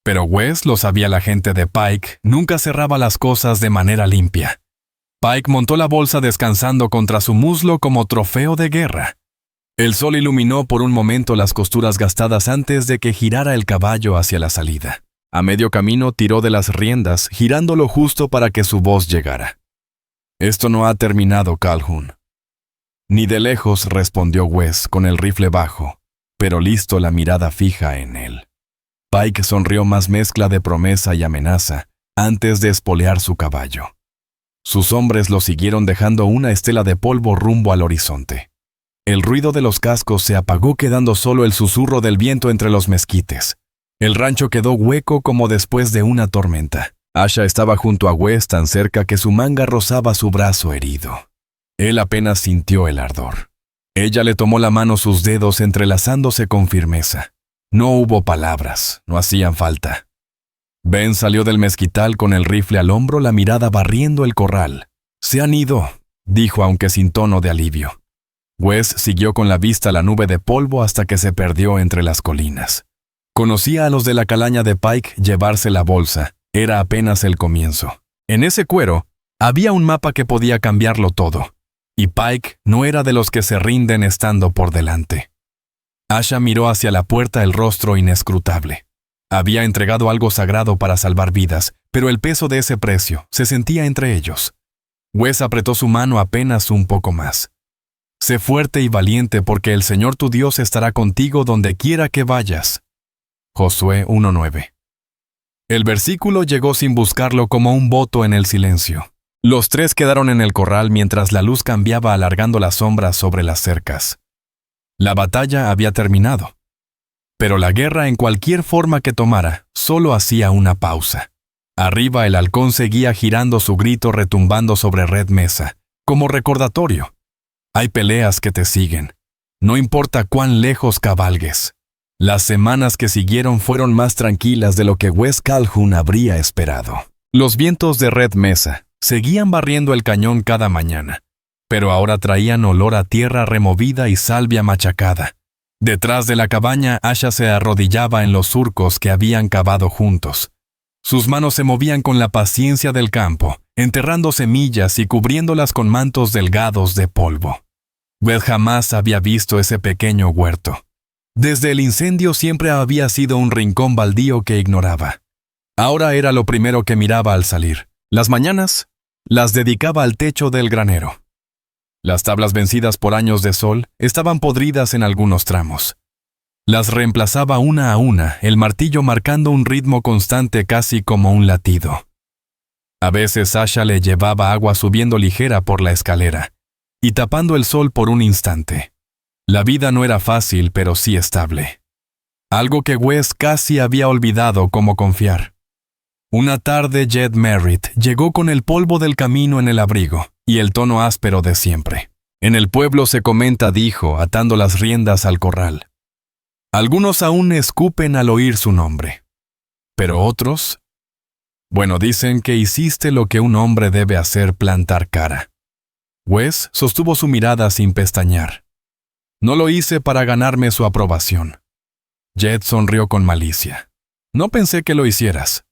[SPEAKER 1] Pero Wes, lo sabía la gente de Pike, nunca cerraba las cosas de manera limpia. Pike montó la bolsa descansando contra su muslo como trofeo de guerra. El sol iluminó por un momento las costuras gastadas antes de que girara el caballo hacia la salida. A medio camino tiró de las riendas, girándolo justo para que su voz llegara. «Esto no ha terminado, Calhoun». «Ni de lejos», respondió Wes con el rifle bajo, pero listo, la mirada fija en él. Pike sonrió, más mezcla de promesa y amenaza, antes de espolear su caballo. Sus hombres lo siguieron dejando una estela de polvo rumbo al horizonte. El ruido de los cascos se apagó, quedando solo el susurro del viento entre los mezquites. El rancho quedó hueco como después de una tormenta. Asha estaba junto a Wes, tan cerca que su manga rozaba su brazo herido. Él apenas sintió el ardor. Ella le tomó la mano, sus dedos entrelazándose con firmeza. No hubo palabras, no hacían falta. Ben salió del mezquital con el rifle al hombro, la mirada barriendo el corral. «Se han ido», dijo, aunque sin tono de alivio. Wes siguió con la vista la nube de polvo hasta que se perdió entre las colinas. Conocía a los de la calaña de Pike. Llevarse la bolsa era apenas el comienzo. En ese cuero había un mapa que podía cambiarlo todo. Y Pike no era de los que se rinden estando por delante. Asha miró hacia la puerta, el rostro inescrutable. Había entregado algo sagrado para salvar vidas, pero el peso de ese precio se sentía entre ellos. Wes apretó su mano apenas un poco más. «Sé fuerte y valiente, porque el Señor tu Dios estará contigo donde quiera que vayas». Josué 1:9. El versículo llegó sin buscarlo, como un voto en el silencio. Los tres quedaron en el corral mientras la luz cambiaba, alargando las sombras sobre las cercas. La batalla había terminado. Pero la guerra, en cualquier forma que tomara, solo hacía una pausa. Arriba el halcón seguía girando, su grito retumbando sobre Red Mesa, como recordatorio. Hay peleas que te siguen, no importa cuán lejos cabalgues. Las semanas que siguieron fueron más tranquilas de lo que Wes Calhoun habría esperado. Los vientos de Red Mesa seguían barriendo el cañón cada mañana, pero ahora traían olor a tierra removida y salvia machacada. Detrás de la cabaña, Asha se arrodillaba en los surcos que habían cavado juntos. Sus manos se movían con la paciencia del campo, enterrando semillas y cubriéndolas con mantos delgados de polvo. Wes jamás había visto ese pequeño huerto. Desde el incendio siempre había sido un rincón baldío que ignoraba. Ahora era lo primero que miraba al salir. Las mañanas las dedicaba al techo del granero. Las tablas, vencidas por años de sol, estaban podridas en algunos tramos. Las reemplazaba una a una, el martillo marcando un ritmo constante, casi como un latido. A veces Asha le llevaba agua subiendo ligera por la escalera y tapando el sol por un instante. La vida no era fácil, pero sí estable. Algo que Wes casi había olvidado, como confiar. Una tarde Jed Merritt llegó con el polvo del camino en el abrigo y el tono áspero de siempre. «En el pueblo se comenta», dijo, atando las riendas al corral. «Algunos aún escupen al oír su nombre. Pero otros, bueno, dicen que hiciste lo que un hombre debe hacer: plantar cara». Wes sostuvo su mirada sin pestañear. «No lo hice para ganarme su aprobación». Jed sonrió con malicia. «No pensé que lo hicieras».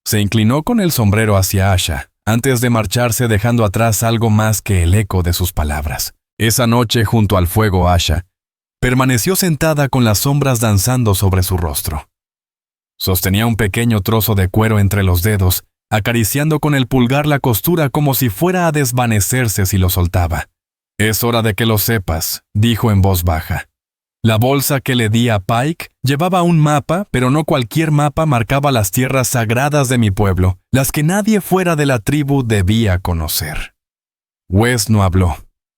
[SPEAKER 1] Se inclinó con el sombrero hacia Asha, antes de marcharse, dejando atrás algo más que el eco de sus palabras. Esa noche, junto al fuego, Asha permaneció sentada con las sombras danzando sobre su rostro. Sostenía un pequeño trozo de cuero entre los dedos, acariciando con el pulgar la costura como si fuera a desvanecerse si lo soltaba. «Es hora de que lo sepas», dijo en voz baja. La bolsa que le di a Pike llevaba un mapa, pero no cualquier mapa. Marcaba las tierras sagradas de mi pueblo, las que nadie fuera de la tribu debía conocer. Wes no habló.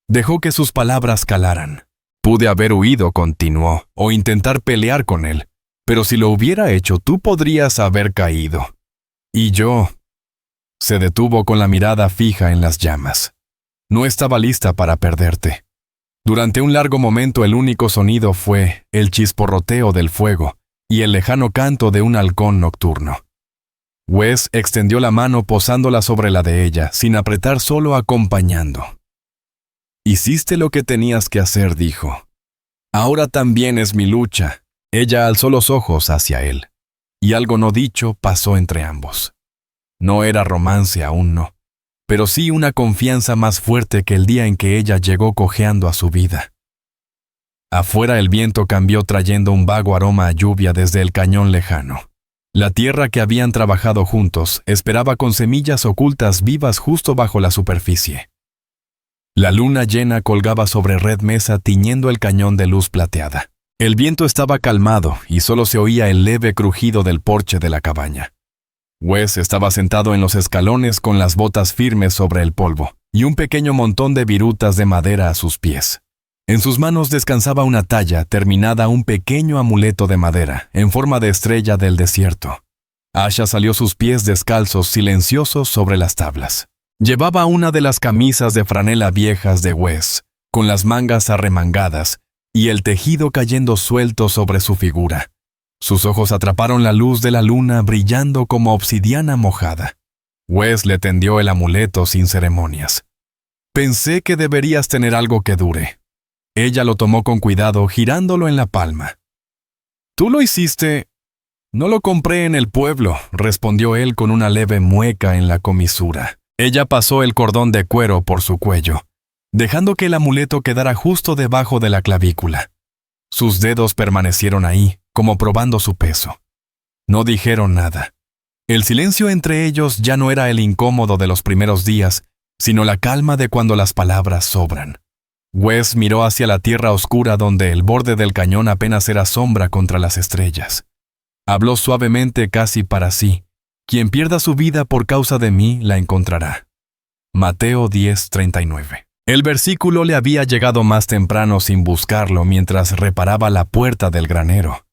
[SPEAKER 1] Dejó que sus palabras calaran. «Pude haber huido», continuó, «o intentar pelear con él. Pero si lo hubiera hecho, tú podrías haber caído. Y yo...» Se detuvo con la mirada fija en las llamas. «No estaba lista para perderte. Durante un largo momento el único sonido fue el chisporroteo del fuego y el lejano canto de un halcón nocturno. Wes extendió la mano posándola sobre la de ella, sin apretar, solo acompañando. «Hiciste lo que tenías que hacer», dijo. «Ahora también es mi lucha». Ella alzó los ojos hacia él, y algo no dicho pasó entre ambos. No era romance, aún no, pero sí una confianza más fuerte que el día en que ella llegó cojeando a su vida. Afuera el viento cambió trayendo un vago aroma a lluvia desde el cañón lejano. La tierra que habían trabajado juntos esperaba con semillas ocultas vivas justo bajo la superficie. La luna llena colgaba sobre Red Mesa tiñendo el cañón de luz plateada. El viento estaba calmado y solo se oía el leve crujido del porche de la cabaña. Wes estaba sentado en los escalones con las botas firmes sobre el polvo y un pequeño montón de virutas de madera a sus pies. En sus manos descansaba una talla terminada, un pequeño amuleto de madera en forma de estrella del desierto. Asha salió sus pies descalzos, silenciosos sobre las tablas. Llevaba una de las camisas de franela viejas de Wes, con las mangas arremangadas y el tejido cayendo suelto sobre su figura. Sus ojos atraparon la luz de la luna brillando como obsidiana mojada. Wes le tendió el amuleto sin ceremonias. «Pensé que deberías tener algo que dure». Ella lo tomó con cuidado, girándolo en la palma. «¿Tú lo hiciste?» «No lo compré en el pueblo», respondió él con una leve mueca en la comisura. Ella pasó el cordón de cuero por su cuello, dejando que el amuleto quedara justo debajo de la clavícula. Sus dedos permanecieron ahí, como probando su peso. No dijeron nada. El silencio entre ellos ya no era el incómodo de los primeros días, sino la calma de cuando las palabras sobran. Wes miró hacia la tierra oscura donde el borde del cañón apenas era sombra contra las estrellas. Habló suavemente, casi para sí. «Quien pierda su vida por causa de mí, la encontrará». Mateo 10:39. El versículo le había llegado más temprano sin buscarlo mientras reparaba la puerta del granero.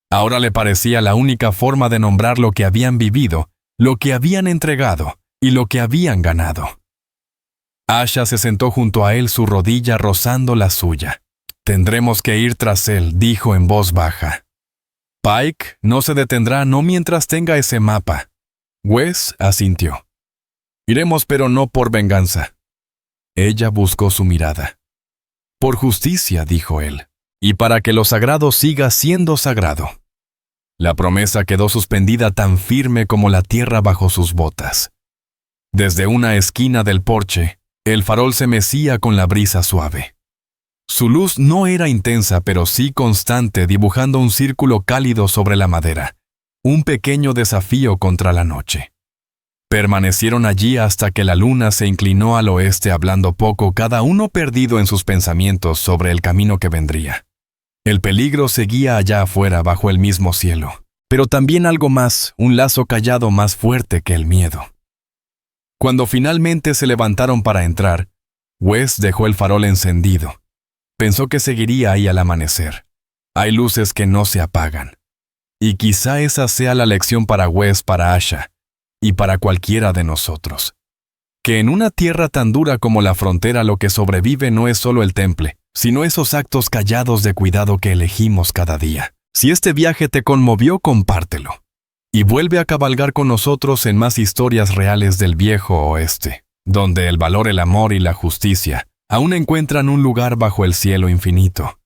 [SPEAKER 1] Ahora le parecía la única forma de nombrar lo que habían vivido, lo que habían entregado y lo que habían ganado. Asha se sentó junto a él, su rodilla rozando la suya. «Tendremos que ir tras él», dijo en voz baja. «Pike no se detendrá, no mientras tenga ese mapa». Wes asintió. «Iremos, pero no por venganza». Ella buscó su mirada. «Por justicia», dijo él, «y para que lo sagrado siga siendo sagrado». La promesa quedó suspendida tan firme como la tierra bajo sus botas. Desde una esquina del porche, el farol se mecía con la brisa suave. Su luz no era intensa, pero sí constante, dibujando un círculo cálido sobre la madera, un pequeño desafío contra la noche. Permanecieron allí hasta que la luna se inclinó al oeste, hablando poco, cada uno perdido en sus pensamientos sobre el camino que vendría. El peligro seguía allá afuera bajo el mismo cielo, pero también algo más, un lazo callado más fuerte que el miedo. Cuando finalmente se levantaron para entrar, Wes dejó el farol encendido. Pensó que seguiría ahí al amanecer. Hay luces que no se apagan. Y quizá esa sea la lección para Wes, para Asha, y para cualquiera de nosotros. Que en una tierra tan dura como la frontera lo que sobrevive no es solo el temple, sino esos actos callados de cuidado que elegimos cada día. Si este viaje te conmovió, compártelo. Y vuelve a cabalgar con nosotros en más historias reales del viejo oeste, donde el valor, el amor y la justicia aún encuentran un lugar bajo el cielo infinito.